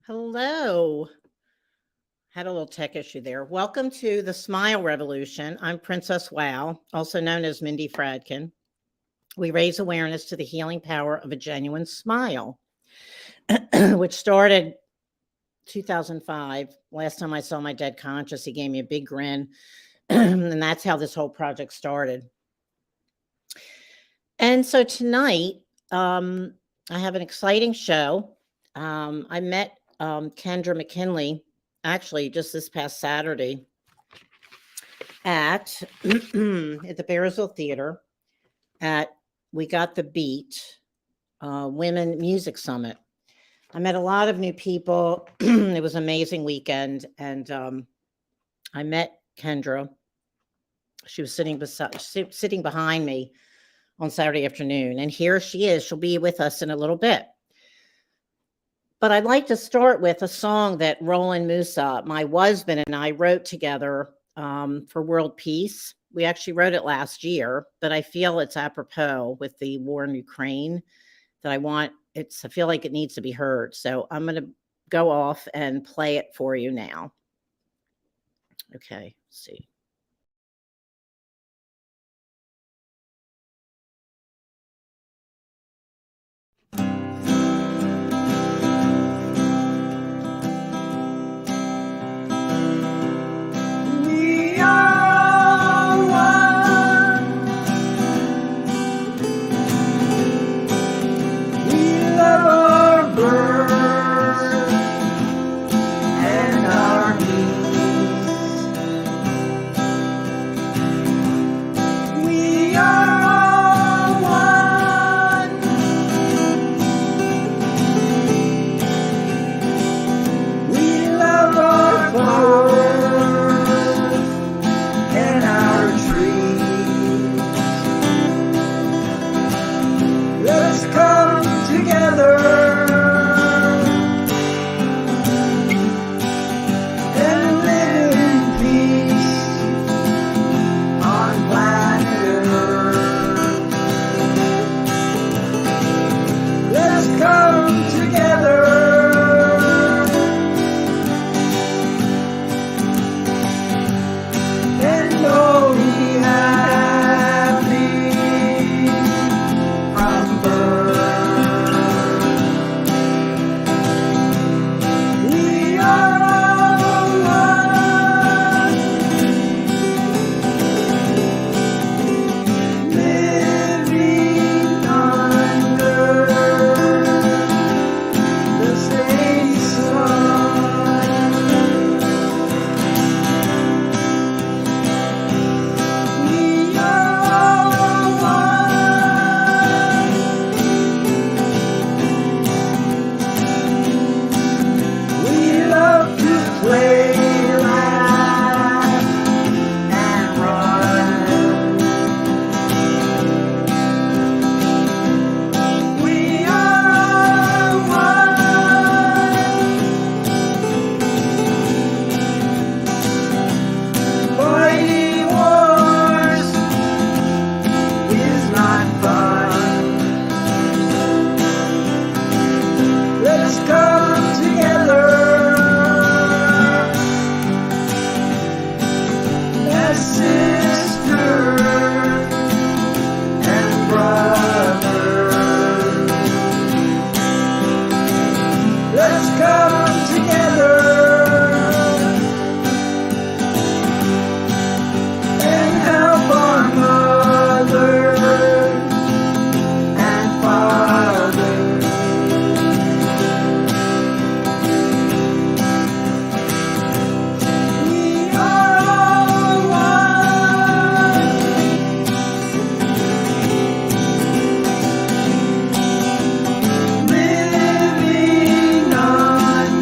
Hello. Had a little tech issue there. Welcome to the Smile Revolution. I'm Princess Wow, also known as Mindy Fradkin. We raise awareness to the healing power of a genuine smile, which started 2005. Last time I saw my dead conscious, he gave me a big grin. And that's how this whole project started. And so tonight, I have an exciting show. I met Kendra McKinley actually just this past Saturday at the Bearsville Theater at We Got the Beat Women Music Summit. I met a lot of new people. It was an amazing weekend, and I met Kendra. She was sitting behind me on Saturday afternoon, and here she is. She'll be with us in a little bit. But I'd like to start with a song that Roland Musa, my husband, and I wrote together for world peace. We actually wrote it last year, but I feel it's apropos with the war in Ukraine that I feel like it needs to be heard. So I'm going to go off and play it for you now. Okay, let's see. Living on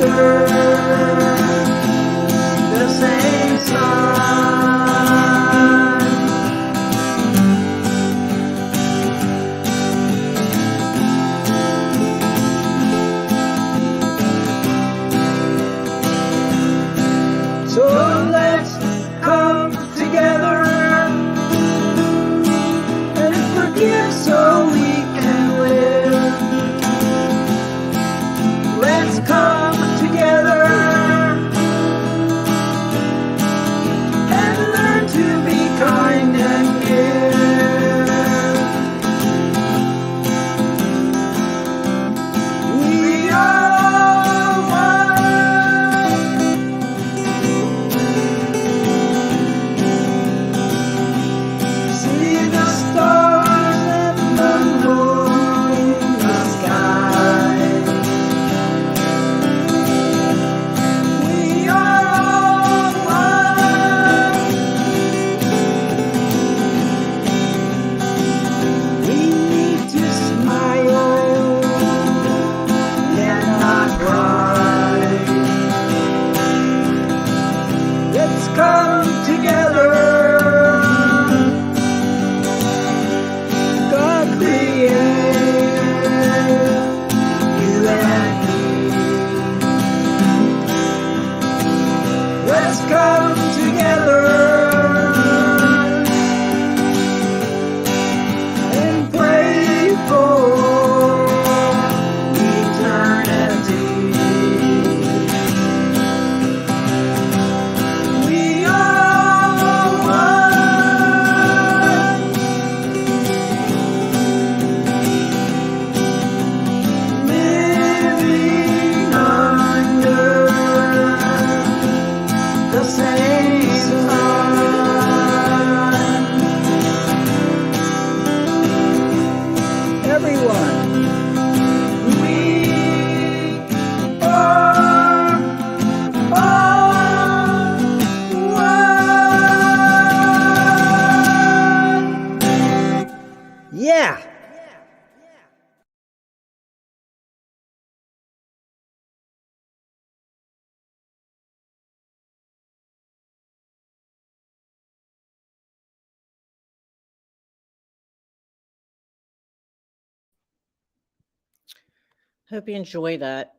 Hope you enjoy that.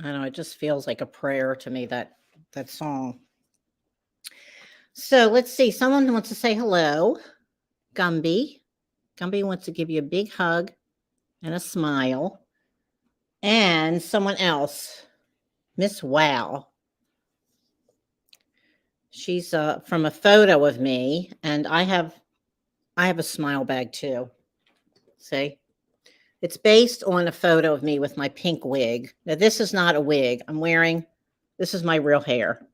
I know it just feels like a prayer to me, that song. So let's see. Someone wants to say hello. Gumby. Gumby wants to give you a big hug and a smile. And someone else, Miss Wow. She's from a photo of me, and I have a smile bag too. See? It's based on a photo of me with my pink wig. Now, this is not a wig. This is my real hair,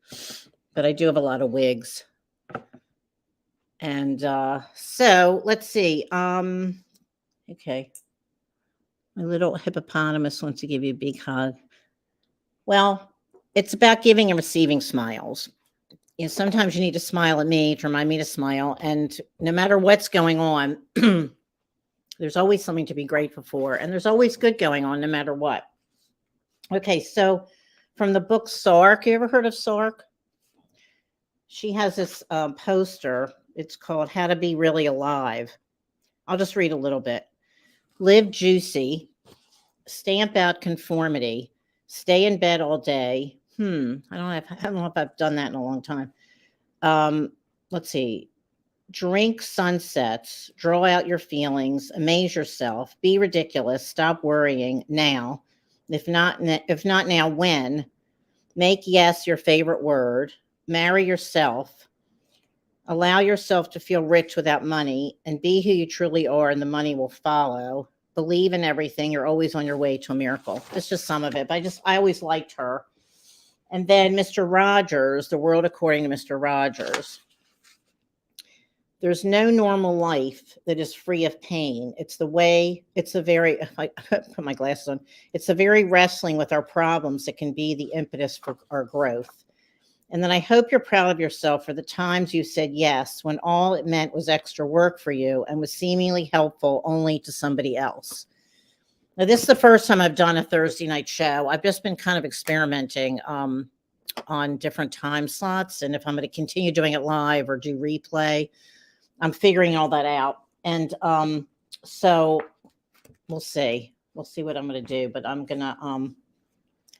but I do have a lot of wigs. And so let's see. Okay. My little hippopotamus wants to give you a big hug. Well, it's about giving and receiving smiles. Sometimes you need to smile at me to remind me to smile. And no matter what's going on, there's always something to be grateful for. And there's always good going on no matter what. Okay, so from the book Sark, you ever heard of Sark? She has this poster. It's called How to Be Really Alive. I'll just read a little bit. Live juicy, stamp out conformity, stay in bed all day. I don't know if I've done that in a long time. Let's see. Drink sunsets, draw out your feelings, amaze yourself, be ridiculous, stop worrying now. If not now, when? Make yes your favorite word. Marry yourself. Allow yourself to feel rich without money and be who you truly are, and the money will follow. Believe in everything. You're always on your way to a miracle. That's just some of it. But I always liked her. And then Mr. Rogers, The World According to Mr. Rogers. There's no normal life that is free of pain. It's the very, I put my glasses on, it's the very wrestling with our problems that can be the impetus for our growth. And then I hope you're proud of yourself for the times you said yes, when all it meant was extra work for you and was seemingly helpful only to somebody else. Now, this is the first time I've done a Thursday night show. I've just been kind of experimenting on different time slots. And if I'm going to continue doing it live or do replay, I'm figuring all that out. And so we'll see. We'll see what I'm going to do. But I'm going to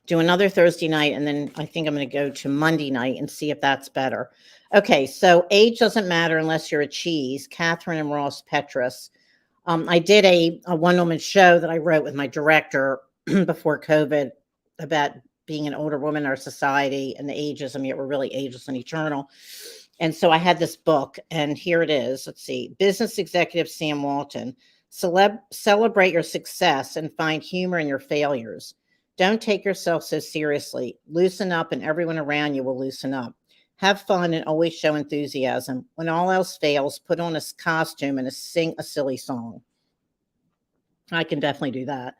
do another Thursday night. And then I think I'm going to go to Monday night and see if that's better. Okay, so age doesn't matter unless you're a cheese. Catherine and Ross Petrus. I did a one-woman show that I wrote with my director before COVID about being an older woman in our society and the ageism, yet we're really ageless and eternal. And so I had this book, and here it is. Let's see. Business executive Sam Walton. Celebrate your success and find humor in your failures. Don't take yourself so seriously. Loosen up, and everyone around you will loosen up. Have fun and always show enthusiasm. When all else fails, put on a costume and sing a silly song. I can definitely do that.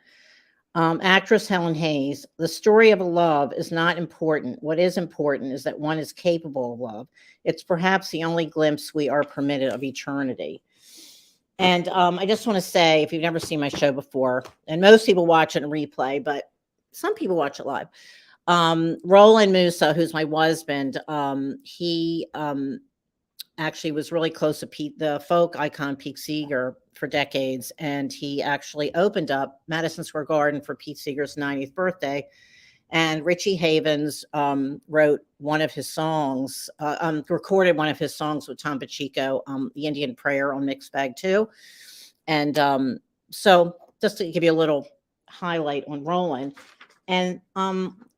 Actress Helen Hayes. The story of a love is not important. What is important is that one is capable of love. It's perhaps the only glimpse we are permitted of eternity. And I just want to say, if you've never seen my show before, and most people watch it in replay, but some people watch it live. Roland Musa, who's my husband, he actually was really close to the folk icon Pete Seeger for decades, and he actually opened up Madison Square Garden for Pete Seeger's 90th birthday. And Richie Havens wrote one of his songs, recorded one of his songs with Tom Pacheco, The Indian Prayer on Mixed Bag 2. And so just to give you a little highlight on Roland. And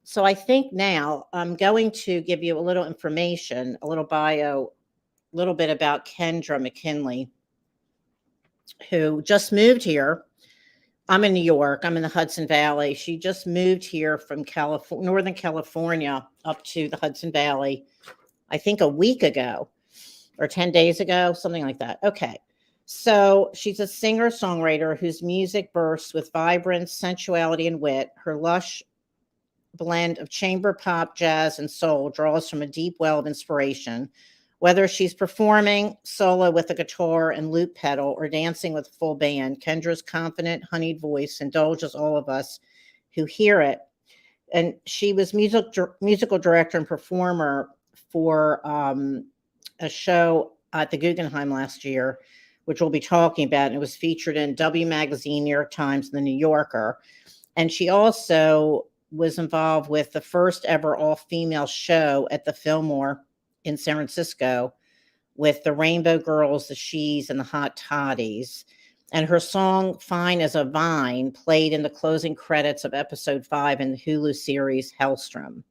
so I think now I'm going to give you a little information, a little bio, a little bit about Kendra McKinley, who just moved here. I'm in New York. I'm in the Hudson Valley. She just moved here from Northern California up to the Hudson Valley, I think a week ago or 10 days ago, something like that. Okay. So she's a singer-songwriter whose music bursts with vibrance, sensuality, and wit. Her lush blend of chamber pop, jazz, and soul draws from a deep well of inspiration. Whether she's performing solo with a guitar and loop pedal or dancing with a full band, Kendra's confident, honeyed voice indulges all of us who hear it. And she was musical director and performer for a show at the Guggenheim last year, which we'll be talking about. And it was featured in W Magazine, New York Times, and The New Yorker. And she also was involved with the first ever all-female show at the Fillmore in San Francisco with the Rainbow Girls, the She's, and the Hot Toddies. And her song Fine as a Vine played in the closing credits of episode 5 in the Hulu series Hellstrom.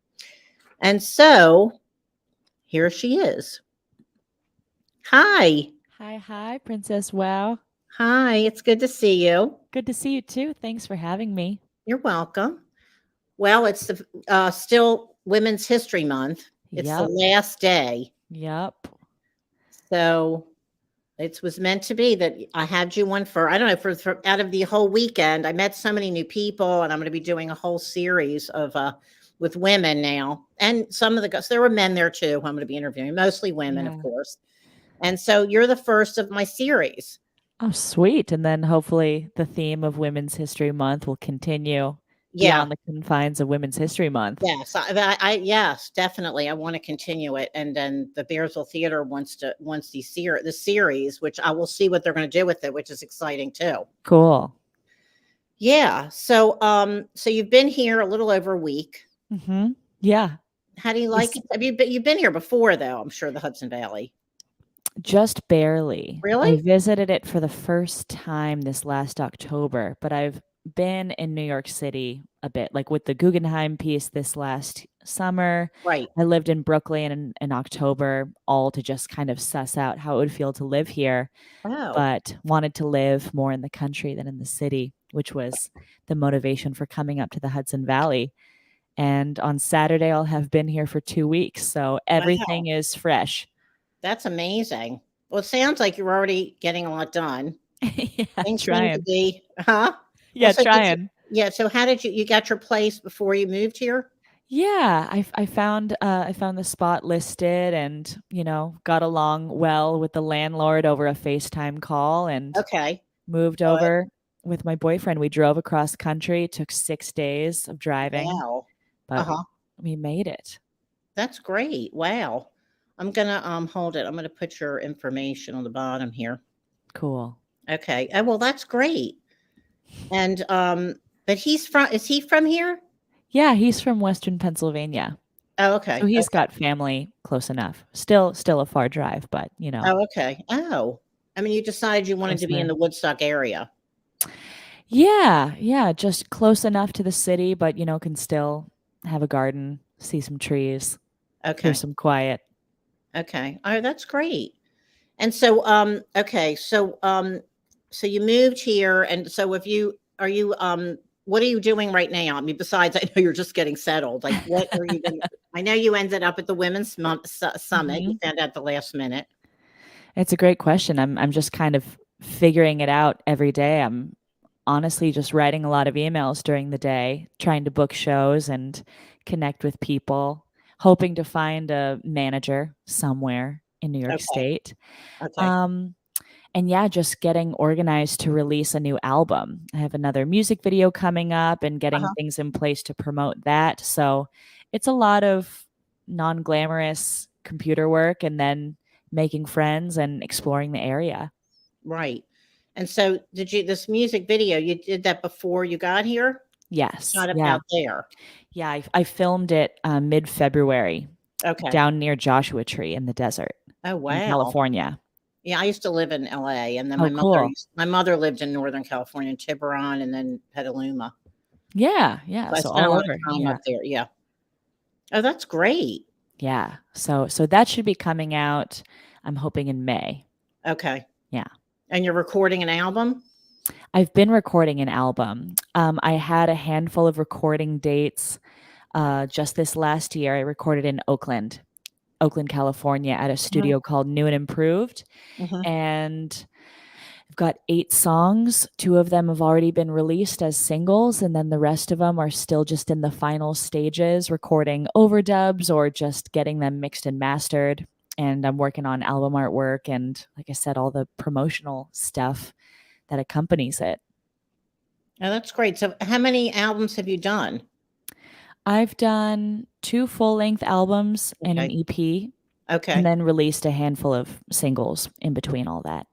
And so here she is. Hi. Hi, Princess Wow. Hi, it's good to see you. Good to see you too. Thanks for having me. You're welcome. Well, it's the still Women's History Month. It's the Yep. last day. Yep. So it was meant to be that I had you one for, I don't know, for out of the whole weekend. I met so many new people, and I'm going to be doing a whole series of with women now. And some of the guys, there were men there too, who I'm going to be interviewing, mostly women, of Yeah. course. And so you're the first of my series. Oh, sweet. And then hopefully the theme of Women's History Month will continue Yeah. beyond the confines of Women's History Month. Yes, yes, definitely. I want to continue it, and then the Bearsville Theater wants the series, which I will see what they're going to do with it, which is exciting too. Cool. Yeah. So you've been here a little over a week. Mm-hmm. Yeah. How do you like it? Have you've been here before though? I'm sure the Hudson Valley. Just barely. I Really? visited it for the first time this last October, but I've been in New York City a bit, like with the Guggenheim piece this last summer. Right. I lived in Brooklyn in October, all to just kind of suss out how it would feel to live here, Oh. but wanted to live more in the country than in the city, which was the motivation for coming up to the Hudson Valley. And on Saturday, I'll have been here for 2 weeks. So Wow. everything is fresh. That's amazing. Well, it sounds like you're already getting a lot done. Yeah, Things seem to trying. be, huh? Well, Yeah, trying. yeah. So how did you got your place before you moved here? Yeah, I found the spot listed and, got along well with the landlord over a FaceTime call and Okay. moved Good. over with my boyfriend. We drove across country. It took 6 days of driving, Wow. but Uh-huh. we made it. That's great. Wow. I'm gonna hold it. I'm gonna put your information on the bottom here. Cool. Okay. Oh, well, that's great. And but is he from here? Yeah, he's from Western Pennsylvania. Oh, So okay. he's Okay. got family close enough. Still a far drive, but, Oh, okay. Oh. I mean, you decided you wanted to be in closer. the Woodstock area. Yeah, just close enough to the city, but, can still have a garden, see some trees, hear Okay. some quiet. Okay. Oh, that's great. And so okay, so you moved here, and so if you are you what are you doing right now? I mean, besides I know you're just getting settled. Like what are you doing? I know you ended up at the Women's Summit. You Mhm. found out the last minute. It's a great question. I'm just kind of figuring it out every day. I'm honestly just writing a lot of emails during the day, trying to book shows and connect with people, hoping to find a manager somewhere in New York Okay. State. Okay. Um, and yeah, just getting organized to release a new album. I have another music video coming up and getting Uh-huh. things in place to promote that. So it's a lot of non glamorous computer work and then making friends and exploring the area. Right. And so did you this music video, you did that before you got here? Yes. Shot it Yeah. out there. Yeah. I filmed it mid February Okay. down near Joshua Tree in the desert Oh, in wow. California. Yeah, I used to live in LA, and then Oh, cool. my mother lived in Northern California, in Tiburon, and then Petaluma. Yeah. Yeah. So I So spent a all lot over. of time Yeah. up there. Yeah. Oh, that's great. Yeah. So that should be coming out, I'm hoping in May. Okay. Yeah. And you're recording an album? I've been recording an album. I had a handful of recording dates just this last year. I recorded in Oakland, California at a Mhm, studio called New and Improved. mhm. And I've got 8 songs. 2 of them have already been released as singles, and then the rest of them are still just in the final stages, recording overdubs or just getting them mixed and mastered. And I'm working on album artwork and, like I said, all the promotional stuff that accompanies it. Oh, that's great. So how many albums have you done? I've done 2 full-length albums and an Okay. EP, and Okay. then released a handful of singles in between all that.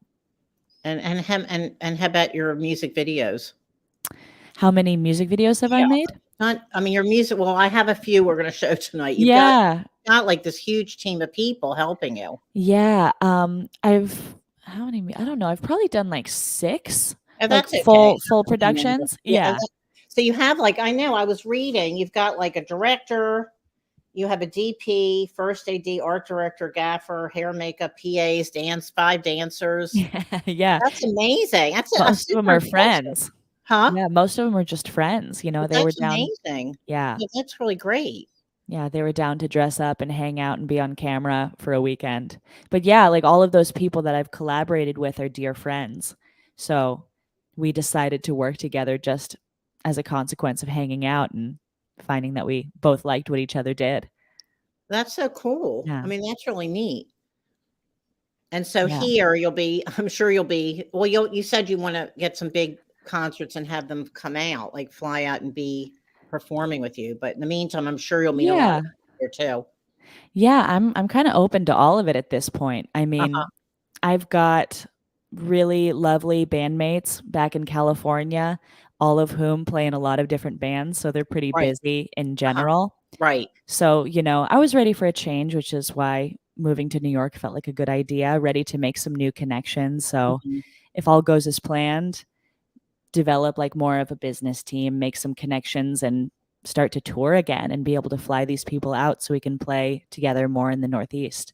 And how about your music videos? How many music videos have I Yeah. made? Not, I mean, your music, well, I have a few we're going to show tonight. You've Yeah. got like this huge team of people helping you. Yeah. I've how many I don't know. I've probably done like 6 Oh, like that's okay. full That's a number. productions. Yeah. Yeah. So you have like, I know I was reading, you've got like a director, you have a DP, first AD, art director, gaffer, hair, makeup, PAs, 5 dancers. Yeah. That's amazing. That's Most of them super are impressive. friends. Huh? Yeah, most of them are just friends, Well, they were that's down. amazing. Yeah. Yeah, that's really great. Yeah, they were down to dress up and hang out and be on camera for a weekend. But yeah, like all of those people that I've collaborated with are dear friends. So we decided to work together just as a consequence of hanging out and finding that we both liked what each other did. That's so cool. I Yeah. mean, that's really neat. And so Yeah. here you'll be, I'm sure you'll be, well, you said you want to get some big concerts and have them come out, like fly out and be performing with you. But in the meantime, I'm sure you'll meet a lot of Yeah. people here too. Yeah, I'm kind of open to all of it at this point. I Uh-huh. mean, I've got really lovely bandmates back in California, all of whom play in a lot of different bands, so they're pretty Right. busy in Uh-huh. general. Right. So, I was ready for a change, which is why moving to New York felt like a good idea, ready to make some new connections. So, Mhm. if all goes as planned, develop like more of a business team, make some connections and start to tour again and be able to fly these people out so we can play together more in the Northeast.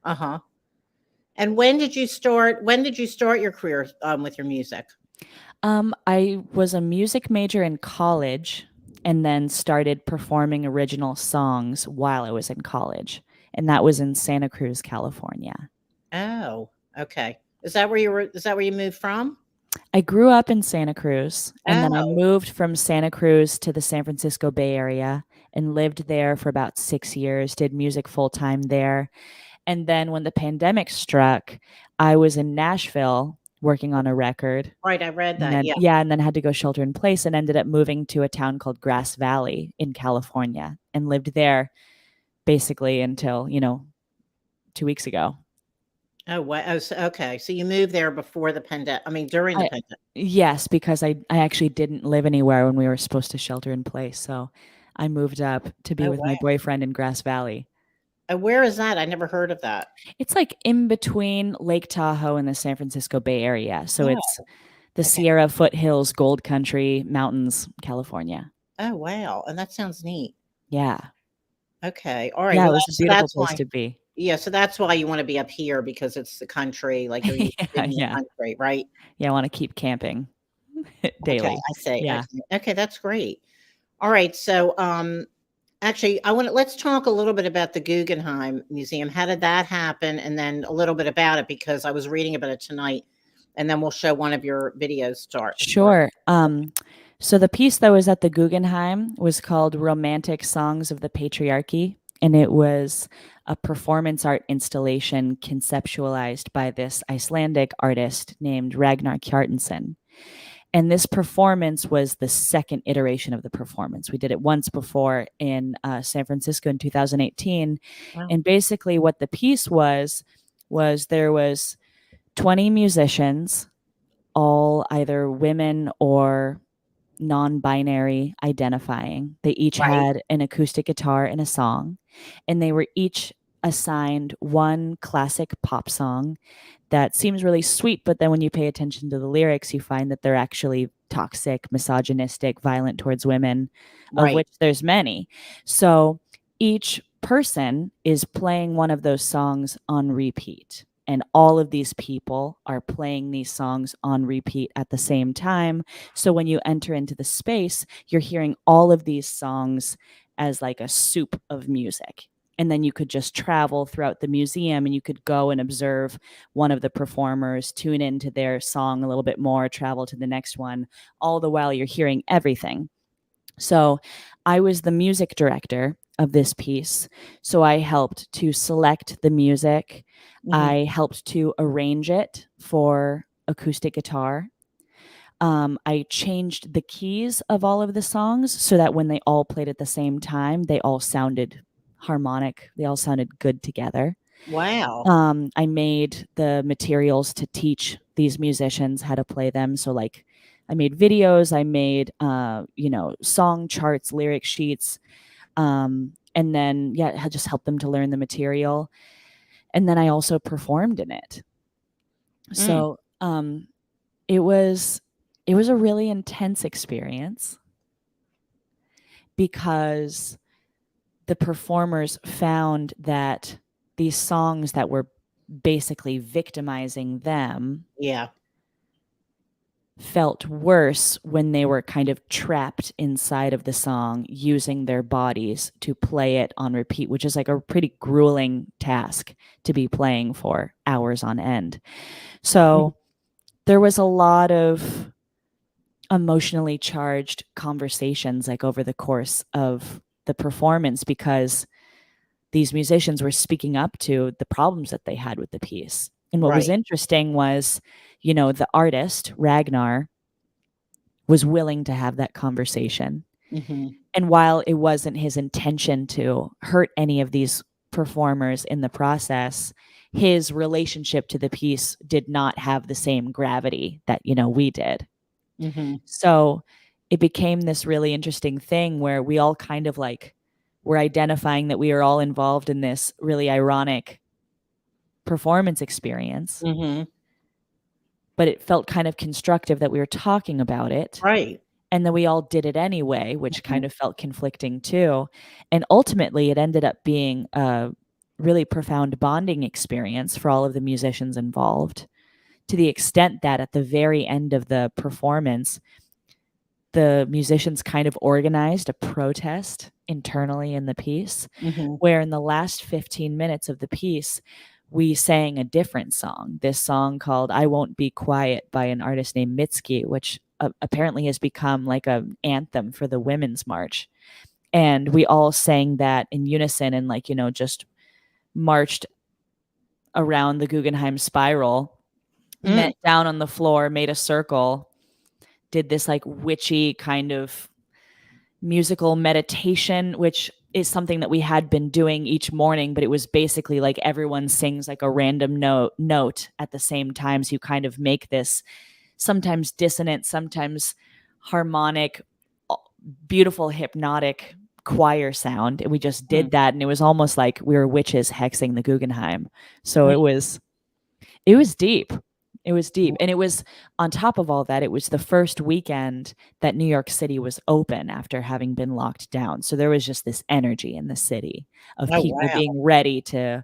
Uh-huh. And when did you start your career with your music? I was a music major in college and then started performing original songs while I was in college. And that was in Santa Cruz, California. Oh, okay. Is that where you moved from? I grew up in Santa Cruz and then I Oh, moved from Santa Cruz to the San Francisco Bay Area and lived there for about 6 years, did music full time there. And then when the pandemic struck, I was in Nashville working on a record. right. I read And that. then, Yeah. yeah, and then had to go shelter in place and ended up moving to a town called Grass Valley in California and lived there basically until, 2 weeks ago. Oh, what? Oh, so, okay. So you moved there before the pandemic. I mean, during the I, pandemic. yes, because I actually didn't live anywhere when we were supposed to shelter in place. So I moved up to be Oh, with my wow. boyfriend in Grass Valley. Where is that? I never heard of that. It's like in between Lake Tahoe and the San Francisco Bay Area. So it's Oh, the okay. Sierra foothills, Gold Country, mountains, California. Oh, wow. And that sounds neat. Yeah. Okay. All right. Yeah, Well, it was a so beautiful that's place why. to be. Yeah. So that's why you want to be up here because it's the country, like you're used to Yeah, being in the yeah. country, right? Yeah, I wanna keep camping Okay. daily. I see. Yeah. Okay. Okay. That's great. All right. So, actually, let's talk a little bit about the Guggenheim Museum. How did that happen? And then a little bit about it because I was reading about it tonight, and then we'll show one of your videos start. Sure. So the piece that was at the Guggenheim was called Romantic Songs of the Patriarchy, and it was a performance art installation conceptualized by this Icelandic artist named Ragnar Kjartansson. And this performance was the second iteration of the performance. We did it once before in San Francisco in 2018. Wow. And basically what the piece was there was 20 musicians, all either women or non-binary identifying. They each Right. had an acoustic guitar and a song, and they were each assigned one classic pop song that seems really sweet, but then when you pay attention to the lyrics, you find that they're actually toxic, misogynistic, violent towards women, of Right. which there's many. So each person is playing one of those songs on repeat. And all of these people are playing these songs on repeat at the same time. So when you enter into the space, you're hearing all of these songs as like a soup of music. And then you could just travel throughout the museum and you could go and observe one of the performers, tune into their song a little bit more, travel to the next one, all the while you're hearing everything. So I was the music director of this piece. So I helped to select the music. Hmm. I helped to arrange it for acoustic guitar. I changed the keys of all of the songs so that when they all played at the same time, they all sounded harmonic. They all sounded good together. Wow. I made the materials to teach these musicians how to play them. So, like I made videos, I made song charts, lyric sheets, and then I just helped them to learn the material, and then I also performed in it. So it was a really intense experience because the performers found that these songs that were basically victimizing them felt worse when they were kind of trapped inside of the song using their bodies to play it on repeat, which is like a pretty grueling task to be playing for hours on end. So there was a lot of emotionally charged conversations like over the course of the performance because these musicians were speaking up to the problems that they had with the piece. And what was interesting was, the artist, Ragnar, was willing to have that conversation. And while it wasn't his intention to hurt any of these performers in the process, his relationship to the piece did not have the same gravity that, we did. So it became this really interesting thing where we all kind of like were identifying that we are all involved in this really ironic performance experience. But it felt kind of constructive that we were talking about it. And then we all did it anyway, which kind of felt conflicting too. And ultimately, it ended up being a really profound bonding experience for all of the musicians involved, to the extent that at the very end of the performance, the musicians kind of organized a protest internally in the piece, where in the last 15 minutes of the piece, we sang a different song, this song called I Won't Be Quiet by an artist named Mitski, which apparently has become like an anthem for the Women's March. And we all sang that in unison and just marched around the Guggenheim spiral, met down on the floor, made a circle, did this like witchy kind of musical meditation, which is something that we had been doing each morning, but it was basically like everyone sings like a random note at the same time. So you kind of make this sometimes dissonant, sometimes harmonic, beautiful, hypnotic choir sound. And we just did that. And it was almost like we were witches hexing the Guggenheim. So it was deep. It was deep. And it was, on top of all that, it was the first weekend that New York City was open after having been locked down. So there was just this energy in the city of people being ready to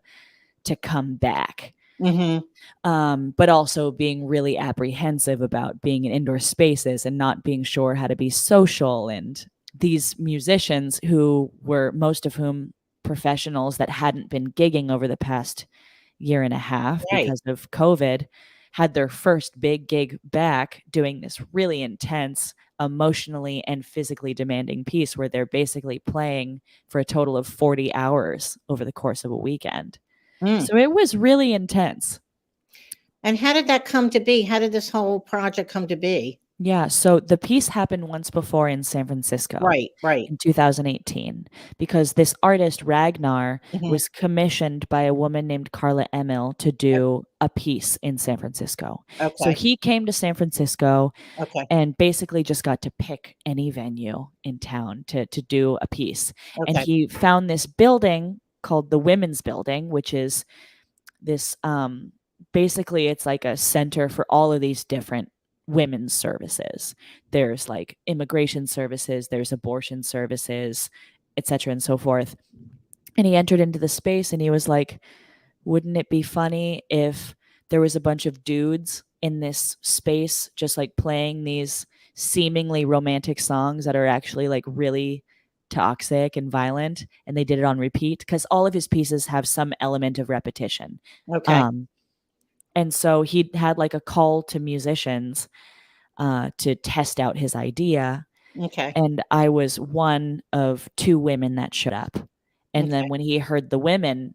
come back. But also being really apprehensive about being in indoor spaces and not being sure how to be social. And these musicians, who were most of whom professionals that hadn't been gigging over the past year and a half because of COVID, had their first big gig back doing this really intense, emotionally and physically demanding piece where they're basically playing for a total of 40 hours over the course of a weekend. So it was really intense. And how did that come to be? How did this whole project come to be? Yeah, so the piece happened once before in San Francisco. Right. In 2018, because this artist, Ragnar, was commissioned by a woman named Carla Emil to do a piece in San Francisco. So he came to San Francisco and basically just got to pick any venue in town to do a piece. And he found this building called the Women's Building, which is this, basically it's like a center for all of these different women's services. There's like immigration services, there's abortion services, etc. and so forth. And he entered into the space and he was like, wouldn't it be funny if there was a bunch of dudes in this space just like playing these seemingly romantic songs that are actually like really toxic and violent, and they did it on repeat, because all of his pieces have some element of repetition. And so he had like a call to musicians to test out his idea. And I was one of two women that showed up. And then when he heard the women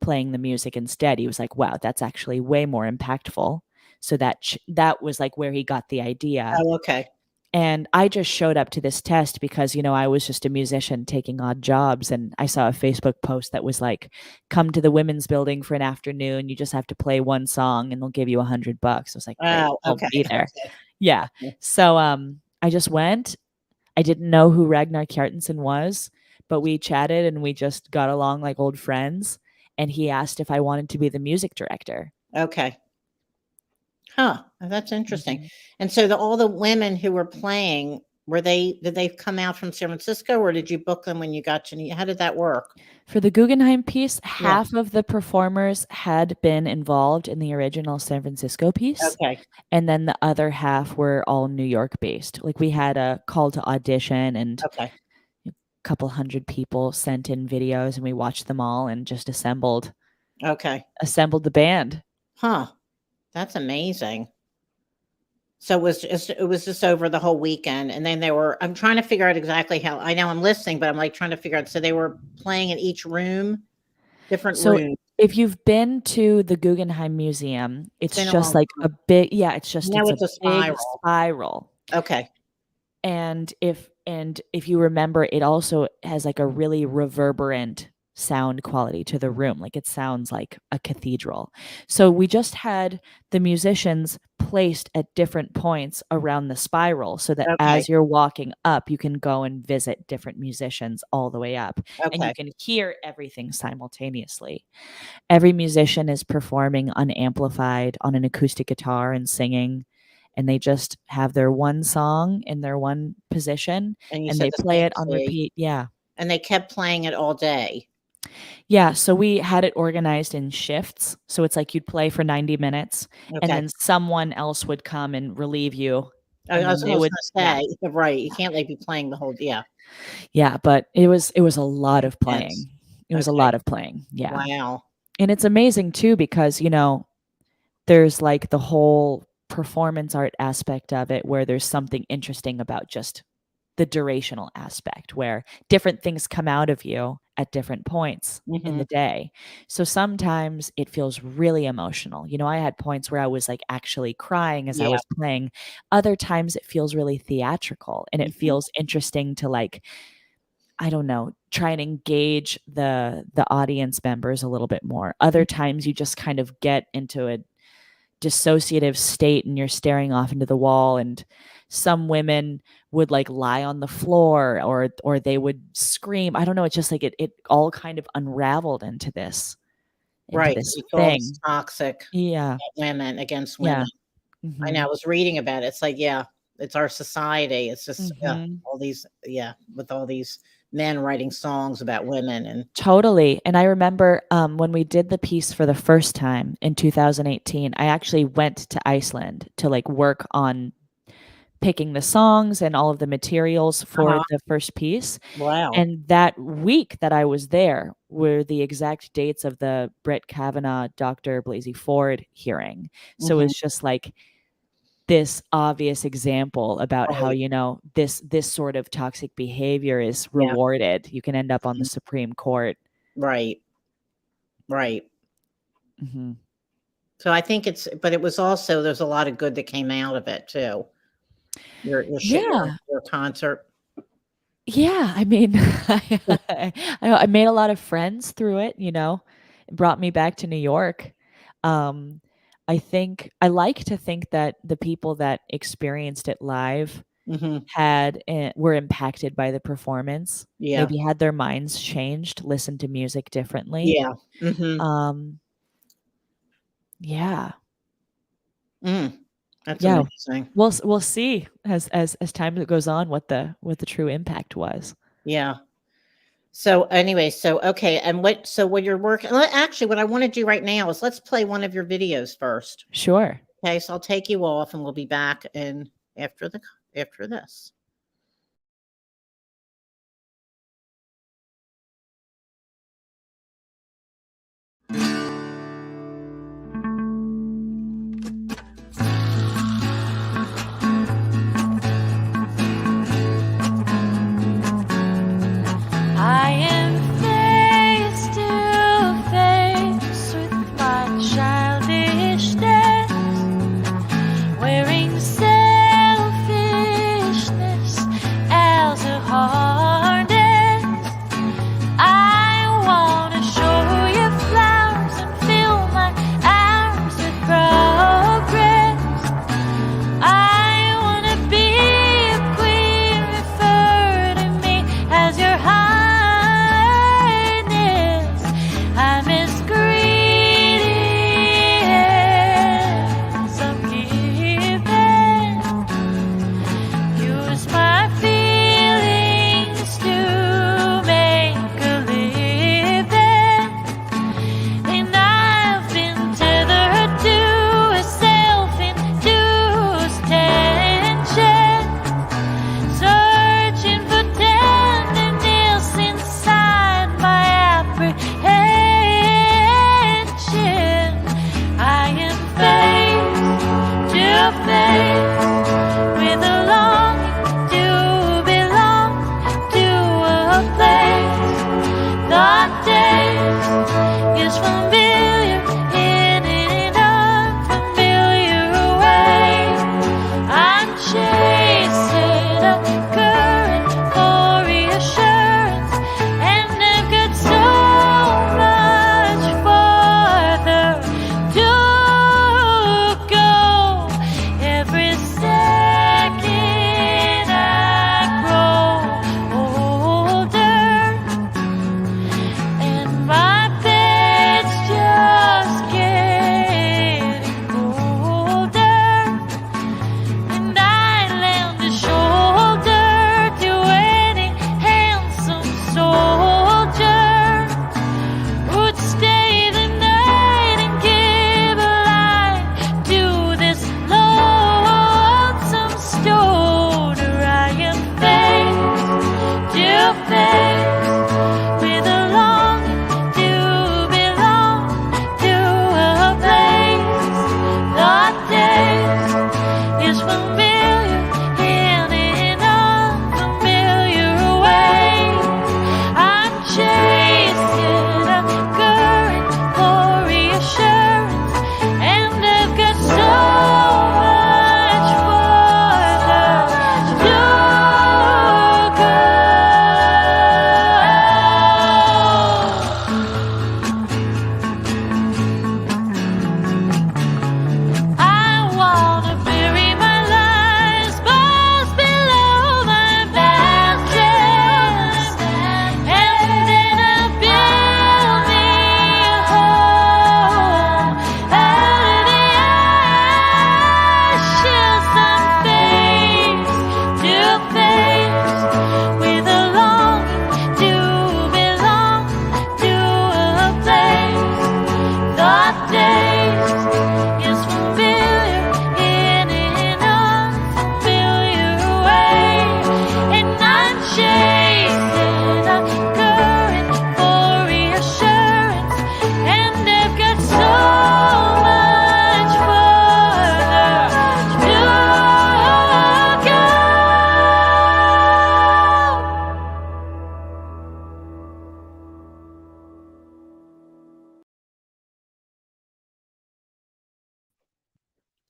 playing the music instead, he was like, wow, that's actually way more impactful. So that was like where he got the idea. And I just showed up to this test because, I was just a musician taking odd jobs. And I saw a Facebook post that was like, come to the Women's Building for an afternoon. You just have to play one song and they'll give you $100. I was like, wow, I'll be there. Yeah. So I just went. I didn't know who Ragnar Kjartansson was, but we chatted and we just got along like old friends. And he asked if I wanted to be the music director. Okay. Huh. That's interesting. Mhm. And so all the women who were playing, did they come out from San Francisco, or did you book them when you got to how did that work? For the Guggenheim piece, Yeah. half of the performers had been involved in the original San Francisco piece. Okay. And then the other half were all New York based. Like we had a call to audition and Okay. a couple hundred people sent in videos and we watched them all and just assembled Okay. the band. Huh. That's amazing. So it was just over the whole weekend, and then I'm trying to figure out exactly how. I know I'm listening, but I'm like trying to figure out. So they were playing in each room, different So rooms. if you've been to the Guggenheim Museum, it's been a just long like a big, yeah, it's just Now it's it's a a big spiral. spiral. Okay. And if you remember, it also has like a really reverberant sound quality to the room. Like it sounds like a cathedral. So we just had the musicians placed at different points around the spiral so that Okay. as you're walking up, you can go and visit different musicians all the way up. And you Okay. can hear everything simultaneously. Every musician is performing unamplified on an acoustic guitar and singing, and they just have their one song in their one position And you and said they the play same it on key, repeat. Yeah. and they kept playing it all day. Yeah, so we had it organized in shifts. So it's like you'd play for 90 minutes and Okay. then someone else would come and relieve you. I And was then they almost would, gonna yeah. say, right, you can't like be playing the whole. Yeah. Yeah, but it was a lot of Yes. playing. It was a Okay. lot of playing. Yeah. Wow. And it's amazing too because, there's like the whole performance art aspect of it where there's something interesting about just the durational aspect where different things come out of you at different points in Hmm. the day. So sometimes it feels really emotional. I had points where I was like actually crying as I Yeah. was playing. Other times it feels really theatrical and it Mhm. feels interesting to like, I don't know, try and engage the audience members a little bit more. Other times you just kind of get into a dissociative state and you're staring off into the wall, and some women would like lie on the floor or they would scream. I don't know, it's just like it all kind of unraveled into Right. this You saw all this thing. toxic Yeah. women against Yeah. women. I know. Mhm. I was reading about it. It's like, yeah, it's our society. It's just Mhm. all these, with all these men writing songs about women and Totally. And I remember when we did the piece for the first time in 2018, I actually went to Iceland to like work on picking the songs and all of the materials for uh-huh. the first piece. Wow. And that week that I was there were the exact dates of the Brett Kavanaugh, Dr. Blasey Ford hearing. So Hmm. it's just like this obvious example about how, Right. this sort of toxic behavior is Yeah. rewarded. You can end up on the Mhm. Supreme Court. Right. Right. Mhm. So I think but it was also, there's a lot of good that came out of it too. Yeah. Your concert. Yeah, I mean, I made a lot of friends through it, It brought me back to New York. Um, I like to think that the people that experienced it live Hmm. were impacted by the performance, Yeah. maybe had their minds changed, listened to music differently. Yeah. Hmm. Um, yeah, Mm. That's yeah. amazing. We'll see as time goes on what the true impact was. Yeah. So anyway, okay, and what you're working, actually, what I want to do right now is let's play one of your videos first. Sure. Okay, so I'll take you off and we'll be back in after this. I am face to face with my childishness, wearing selfishness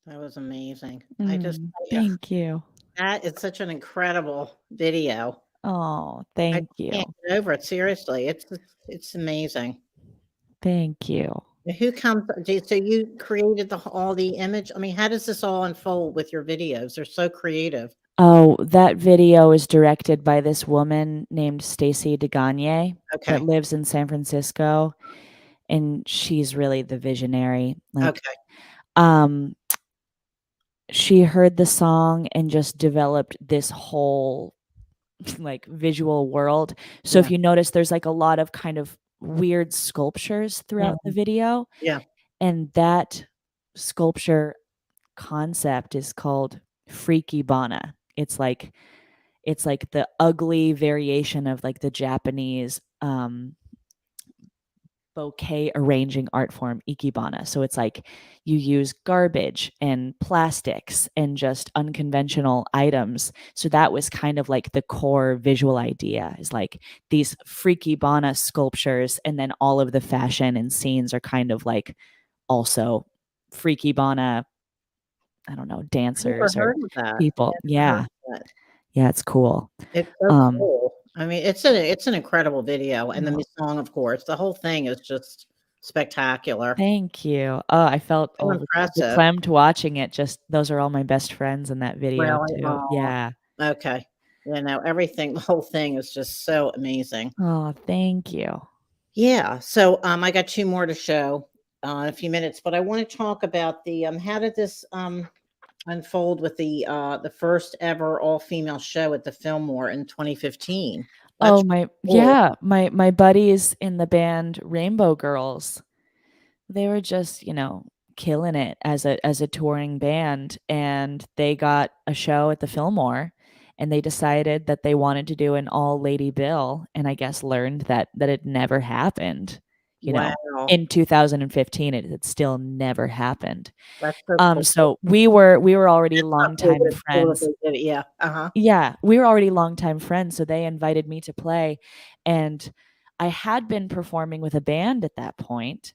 That was amazing. Thank you. That is such an incredible video. Oh, I thank just you. can't get over it. Seriously, it's amazing. Thank you. Who comes? So you created all the image. I mean, how does this all unfold with your videos? They're so creative. Oh, that video is directed by this woman named Stacy DeGagne Okay. that lives in San Francisco, and she's really the visionary. Like, Okay. she heard the song and just developed this whole like visual world. So if Yeah. you notice, there's like a lot of kind of weird sculptures throughout the video. Yeah. And that sculpture concept is called Freaky Bana. It's like the ugly variation of like the Japanese bouquet arranging art form ikebana. So it's like you use garbage and plastics and just unconventional items. So that was kind of like the core visual idea, is like these freaky bana sculptures, and then all of the fashion and scenes are kind of like also freaky bana, I don't know, dancers or Heard of that. people. Yeah. That. Yeah, it's cool. It's so cool. I mean, it's an incredible video, and the song, of course, the whole thing is just spectacular. Thank you. Oh, I felt So impressive. verklempt watching it. Just those are all my best friends in that video Really? too. Aw. Yeah. Okay. You know, everything, the whole thing is just so amazing. Oh, thank you. Yeah. So I got 2 more to show in a few minutes, but I want to talk about the how did this unfold with the first ever all-female show at the Fillmore in 2015. Oh, That's my buddies in the band Rainbow Girls, they were just, killing it as a touring band, and they got a show at the Fillmore, and they decided that they wanted to do an all-lady bill, and I guess learned that it never happened. wow. In 2015, it had still never happened. That's so cool. So we were already longtime friends. Yeah. Uh-huh. Yeah, we were already longtime friends, so they invited me to play, and I had been performing with a band at that point,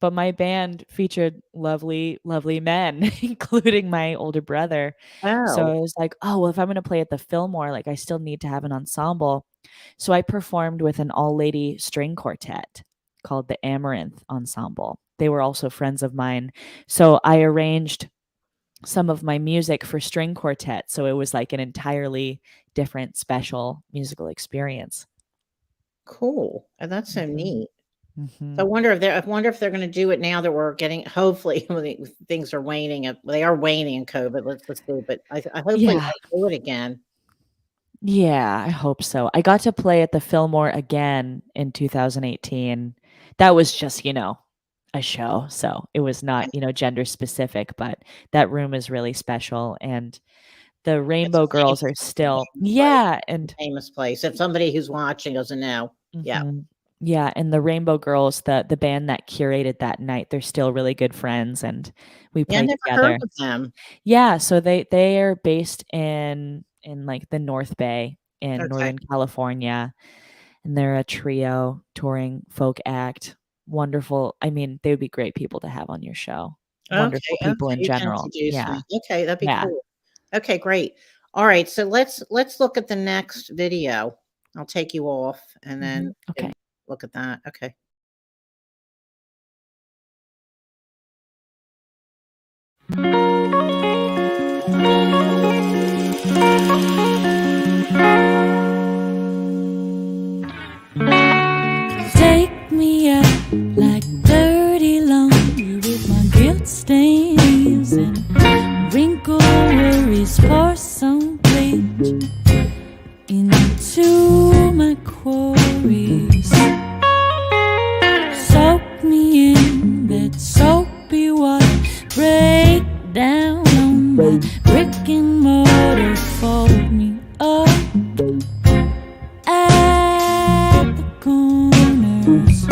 but my band featured lovely, lovely men, including my older brother. So I was like, oh, well, if I'm going to play at the Fillmore, like I still need to have an ensemble. So I performed with an all-lady string quartet called the Amaranth Ensemble. They were also friends of mine. So I arranged some of my music for string quartet. So it was like an entirely different, special musical experience. Cool. And that's so neat. Mm-hmm. So I wonder if they're going to do it now that we're getting, hopefully things are waning. They are waning in COVID. Let's see. But I hopefully they'll do it again. Yeah, I hope so. I got to play at the Fillmore again in 2018. That was just, a show. So it was not, gender specific, but that room is really special. And the Rainbow Girls are still, and famous place. If somebody who's watching doesn't know. Yeah. Yeah, and the Rainbow Girls, the band that curated that night, they're still really good friends, and we played together. Heard of them. Yeah, so they are based in like the North Bay in Northern California, and they're a trio touring folk act. Wonderful. I mean, they would be great people to have on your show. Wonderful people in general. Yeah. Okay, that'd be cool. Okay, great. All right, so let's look at the next video. I'll take you off, and then look at that. Okay. Take me out like dirty laundry with my guilt stains and wrinkle worries. Pour some bleach into my quarries. Soak me in that soapy water. Break down on my brick and mortar. Fold me up at the corners.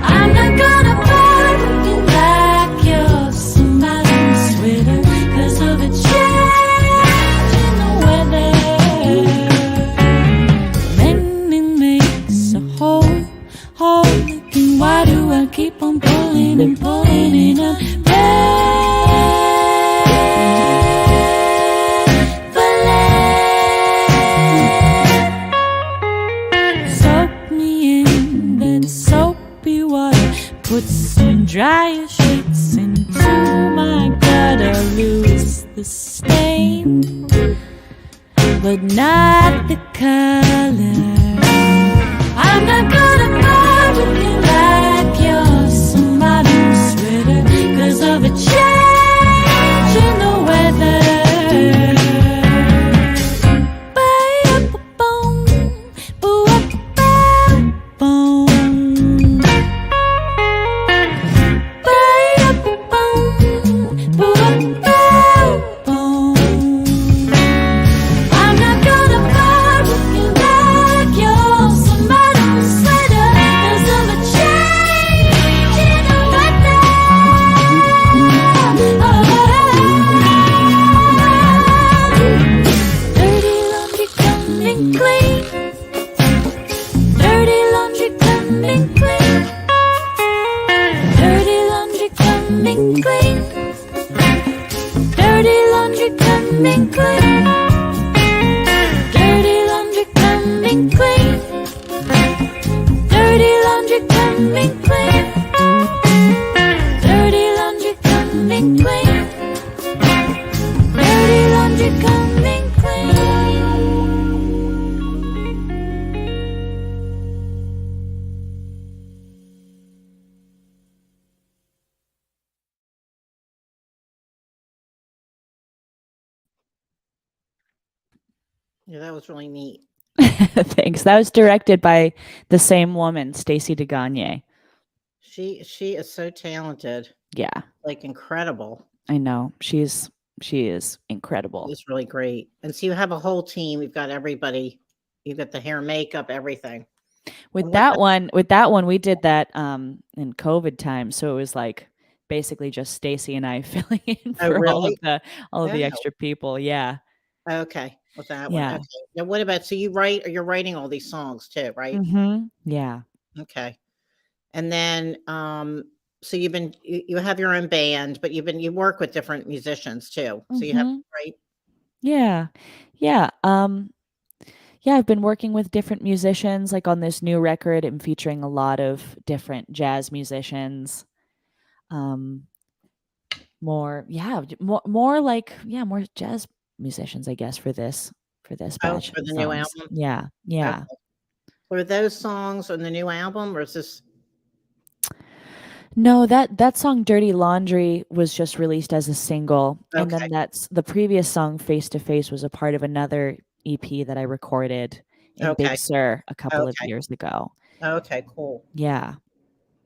I'm not gonna buy looking like you're somebody's sweater 'cause of a change in the weather. Mending makes a hole looking. Why do I keep on pulling and pulling it up? dry your sheets into my gutter, lose the stain, but not the color. I'm not gonna part with you like you're somebody's sweater, 'cause of a change in the weather. Yeah, that was really neat. Thanks. That was directed by the same woman, Stacey DeGagne. She is so talented, Yeah, like incredible. I know. She is incredible. It's really great. And so you have a whole team. You've got everybody. You've got the hair, makeup, everything. With And that one, we did that in COVID time, so it was like basically just Stacy and I filling in Oh, for really? all of the Oh, extra people. Yeah. okay. With that one. Yeah. Okay. Now what about, so you're writing all these songs too, right? Yeah. Okay. And then so you have your own band, but you work with different musicians too. So you have, right? Yeah. Yeah. Yeah, I've been working with different musicians. Like on this new record, I'm featuring a lot of different jazz musicians. More jazz musicians, I guess, for this Oh, batch for of the new songs. album. Yeah. Okay. Yeah. Were those songs on the new album, or is this? No, that song "Dirty Laundry" was just released as a single, and Okay. then that's the previous song "Face to Face" was a part of another EP that I recorded in Okay. Big Sur a couple of Okay. years ago. Okay, cool. Yeah,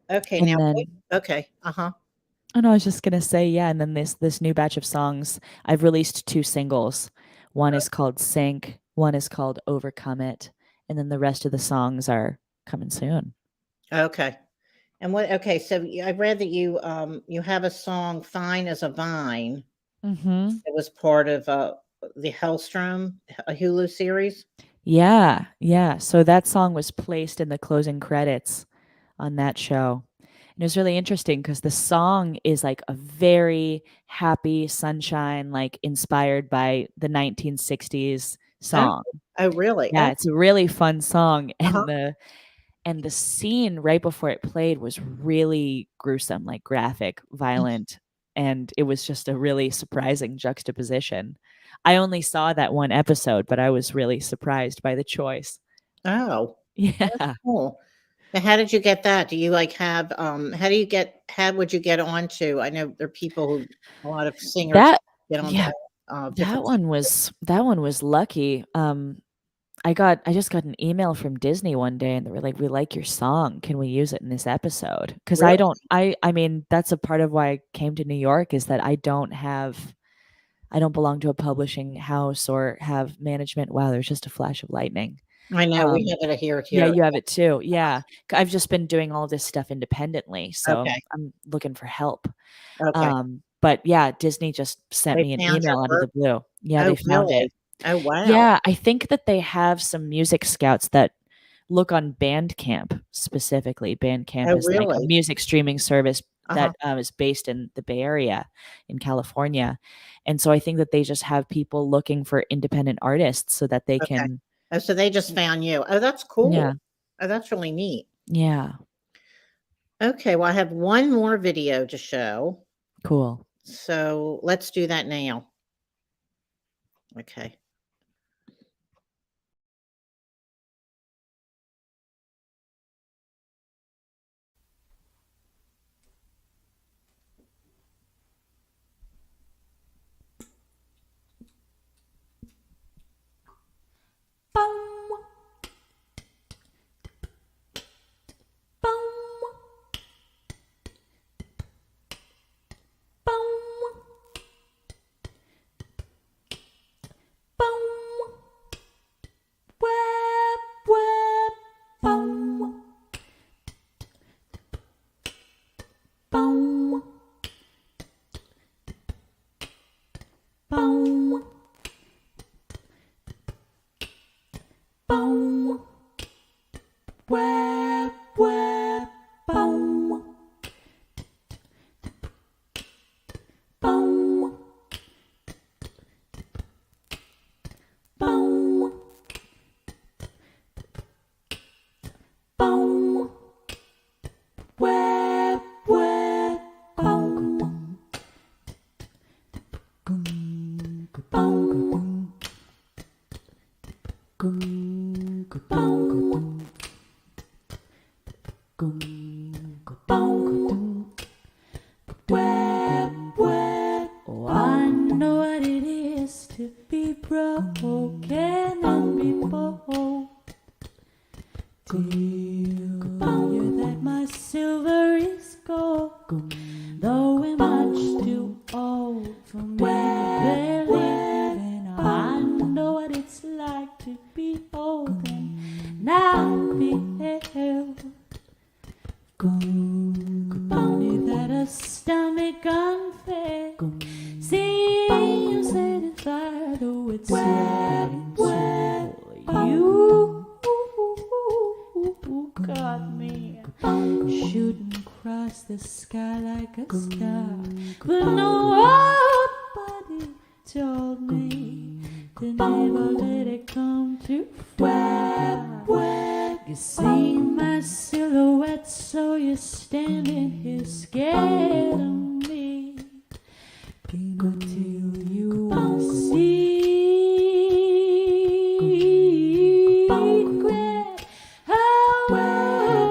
Okay, and now then okay. Uh-huh. oh no, I was just gonna say yeah, and then this new batch of songs, I've released 2 singles. One is called "Sink," one is called "Overcome It," and then the rest of the songs are coming soon. Okay. And okay, so I read that you have a song "Fine as a Vine." Mm-hmm. It was part of the Hellstrom, a Hulu series. Yeah, yeah. So that song was placed in the closing credits on that show. And it was really interesting because the song is like a very happy sunshine, like inspired by the 1960s Oh, song. oh really? Yeah, it's a really fun song. Uh-huh. And the scene right before it played was really gruesome, like graphic, violent. And it was just a really surprising juxtaposition. I only saw that one episode, but I was really surprised by the choice. Oh, that's Yeah. cool. Now, how did you get that? Do you like have how would you get onto? I know there are people who, a lot of singers That get onto yeah, different. that one was lucky. I just got an email from Disney one day and they were like, "We like your song. Can we use it in this episode?" Because Really? I mean, that's a part of why I came to New York is that I don't belong to a publishing house or have management. Wow, there's just a flash of lightning. I know we Um, have it here yeah, too. you have it too. Yeah. I've just been doing all this stuff independently, so Okay. I'm looking for help. Okay. But yeah, Disney just sent They me an found your email out of work. the blue. Yeah, Oh, they found it. really? Oh, wow. Yeah, I think that they have some music scouts that look on Bandcamp specifically. Bandcamp Oh, is like a really? music streaming service Uh-huh. that is based in the Bay Area in California. And so I think that they just have people looking for independent artists so that they Okay. can, Oh, so they just found you. Oh, that's yeah, cool. Oh, that's really neat. yeah. Okay, well, I have one more video to show. Cool. So let's do that now. Okay. Oh, I know what it is to be broken and be bold. Tell you that my silver is gold, though we're much too old for me to believe in. I know what it's like to be old and not be held. Only that a stomach unfed, see you satisfied, oh it's wet. You got me shooting across the sky like a star, but nobody told me to never let it come too far. You see my silhouette, so you're standing here scared of me. Until you secret, how my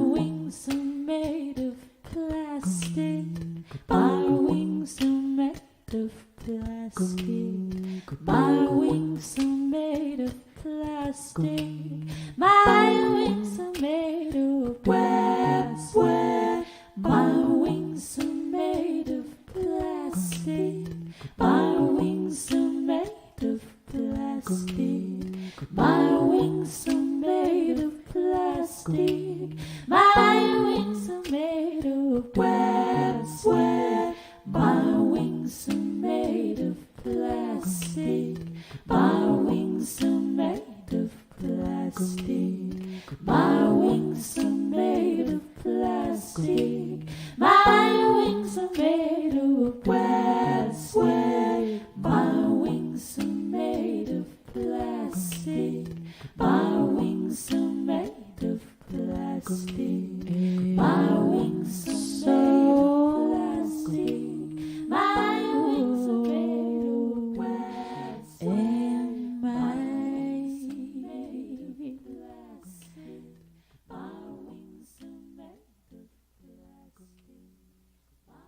wings are made of plastic. My wings are made of plastic. My wings are made of plastic. My wings are made of plastic. My wings are made of plastic. My wings are made of plastic. My wings are made of plastic. My wings are made of plastic. My wings are made of plastic. My wings are made of plastic. My wings are made of plastic. My wings are made of plastic. My wings are made of plastic. My wings are made of plastic. My wings are made of plastic. My wings are made of plastic. And my wings are made of plastic. My wings are made of plastic.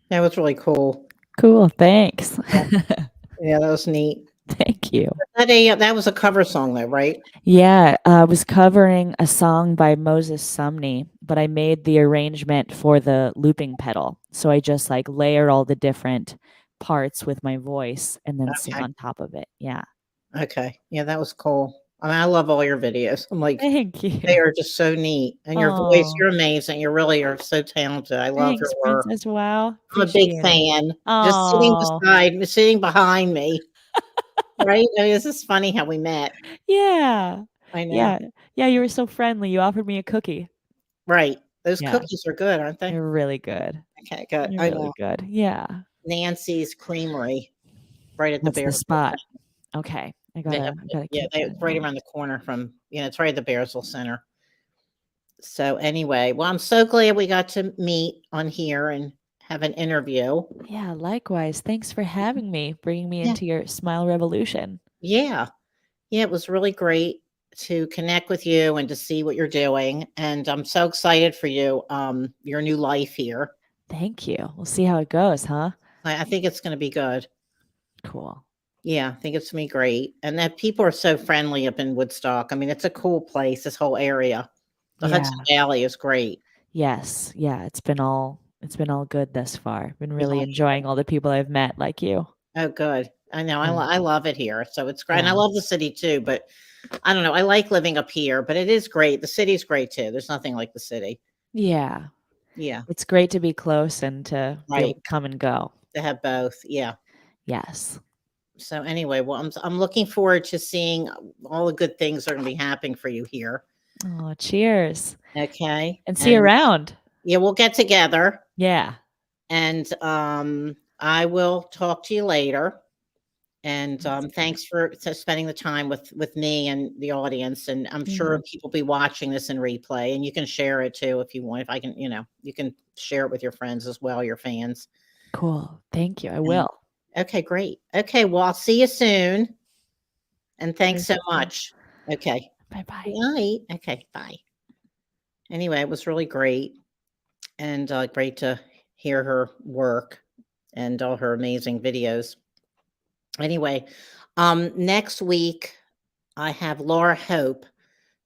That was really cool. Cool. Thanks. Yeah, that was neat. Thank you. That was a cover song though, right? Yeah, I was covering a song by Moses Sumney, but I made the arrangement for the looping pedal. So I just like layer all the different parts with my voice and then sing Okay. on top of it. Yeah. Okay. Yeah, that was cool. I mean, I love all your videos. I'm like, Thank they you. are just so neat. And your voice, Oh, you're amazing. You really are so talented. I love your thanks, work. Princess. Wow. I'm a big Appreciate it. fan. Just Oh, sitting behind me, right? I mean, this is funny how we met. yeah. I know. Yeah. Yeah, you were so friendly. You offered me a cookie. Right. Those Yeah, cookies are good, aren't they? they're really good. Okay, good. They're I really know. good. Yeah. Nancy's Creamery, right at the That's the Bearsville. spot. Okay. I They have, gotta yeah, keep that it's in right mind. around the corner from, it's right at the Bearsville Center. So anyway, well, I'm so glad we got to meet on here and have an interview. Yeah, likewise. Thanks for having me, bringing me Yeah. into your smile revolution. Yeah. Yeah, it was really great to connect with you and to see what you're doing. And I'm so excited for you, your new life here. Thank you. We'll see how it goes, huh? I think it's going to be good. Cool. Yeah, I think it's going to be great. And that people are so friendly up in Woodstock. I mean, it's a cool place, this whole area. The Yeah. Hudson Valley is great. Yes. Yeah, it's been all good thus far. Been really Yeah. enjoying all the people I've met like you. Oh, good. I know. Yeah. I love it here. So it's great. And I Yeah. love the city too, but I don't know. I like living up here, but it is great. The city's great too. There's nothing like the city. Yeah. Yeah. It's great to be close and to be able Right. to come and go. To have both. Yeah. Yes. So anyway, well, I'm looking forward to seeing all the good things that are going to be happening for you here. Oh, cheers. Okay. And see you And around. yeah, we'll get together Yeah. and I will talk to you later. And That's great. thanks for spending the time with me and the audience. And I'm Yeah. sure people will be watching this in replay, and you can share it too if you want. If I can, you can share it with your friends as well, your fans. Cool. Thank you. I And- will. Okay, great. Okay, well, I'll see you soon. And thanks so Perfect. much. Okay. Bye-bye. Good night. Okay, bye. Anyway, it was really great and great to hear her work and all her amazing videos. Anyway, next week I have Laura Hope,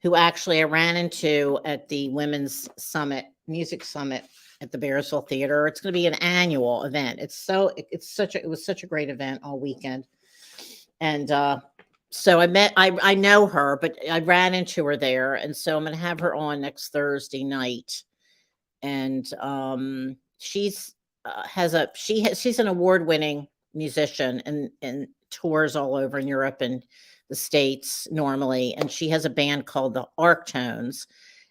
who actually I ran into at the Women's Summit, Music Summit at the Bearsville Theater. It's going to be an annual event. It was such a great event all weekend. And so I know her, but I ran into her there. And so I'm going to have her on next Thursday night. And she's an award-winning musician and tours all over in Europe and the States normally. And she has a band called the Arctones.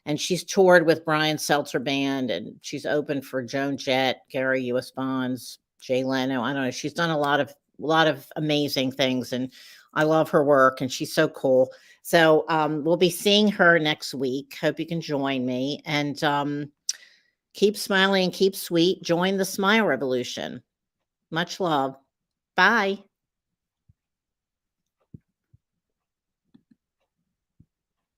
And she's toured with Brian Seltzer Band, and she's opened for Joan Jett, Gary U.S. Bonds, Jay Leno. I don't know. She's done a lot of amazing things, and I love her work, and she's so cool. So we'll be seeing her next week. Hope you can join me, and keep smiling and keep sweet. Join the Smile Revolution. Much love. Bye.